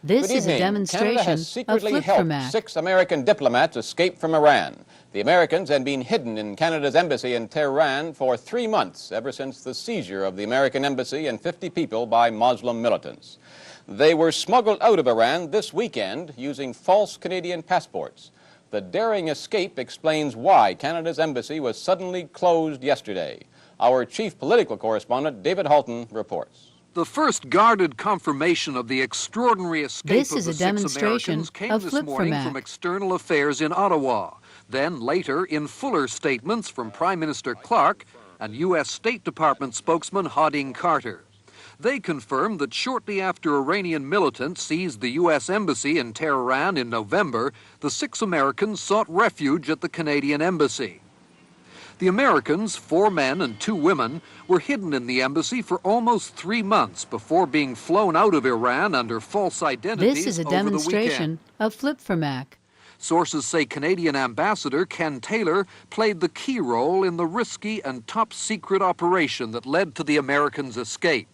This Good is evening. a demonstration Canada has of secretly Flip helped for Mac. 6 American diplomats escape from Iran. The Americans had been hidden in Canada's embassy in Tehran for 3 months, ever since the seizure of the American embassy and 50 people by Muslim militants. They were smuggled out of Iran this weekend using false Canadian passports. The daring escape explains why Canada's embassy was suddenly closed yesterday. Our chief political correspondent, David Halton, reports. The first guarded confirmation of the extraordinary escape of the 6 Americans came this morning from External Affairs in Ottawa. Then later, in fuller statements from Prime Minister Clark and U.S. State Department spokesman Hodding Carter. They confirmed that shortly after Iranian militants seized the U.S. Embassy in Tehran in November, the 6 Americans sought refuge at the Canadian Embassy. The Americans, 4 men and 2 women, were hidden in the embassy for almost 3 months before being flown out of Iran under false identities. This is a demonstration of Flip for Mac. Sources say Canadian Ambassador Ken Taylor played the key role in the risky and top-secret operation that led to the Americans' escape.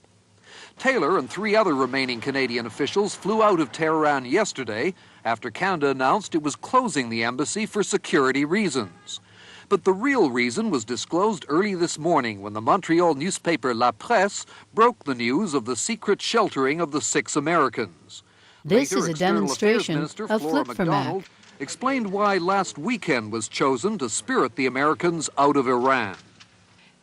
Taylor and 3 other remaining Canadian officials flew out of Tehran yesterday after Canada announced it was closing the embassy for security reasons. But the real reason was disclosed early this morning when the Montreal newspaper La Presse broke the news of the secret sheltering of the 6 Americans. This Later, is a External demonstration Affairs Minister of Flora Flip for MacDonald Mac. explained why last weekend was chosen to spirit the Americans out of Iran.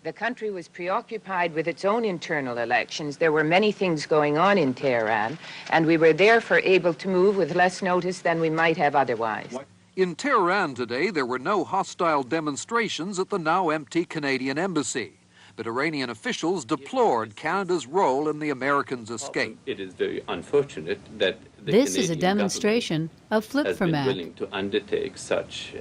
The country was preoccupied with its own internal elections. There were many things going on in Tehran, and we were therefore able to move with less notice than we might have otherwise. In Tehran today, there were no hostile demonstrations at the now empty Canadian embassy. But Iranian officials deplored Canada's role in the Americans' escape. It is very unfortunate that the This Canadian is a demonstration of Flip has for been Mac. willing to undertake such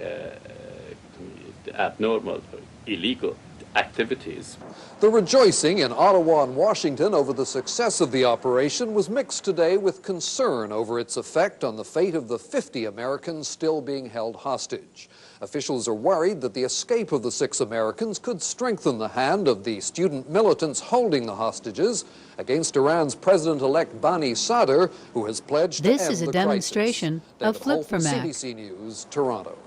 abnormal, illegal activities. The rejoicing in Ottawa and Washington over the success of the operation was mixed today with concern over its effect on the fate of the 50 Americans still being held hostage. Officials are worried that the escape of the 6 Americans could strengthen the hand of the student militants holding the hostages against Iran's President-elect Bani Sadr, who has pledged to end the crisis. This is a demonstration of Flip for Mac. CBC News, Toronto.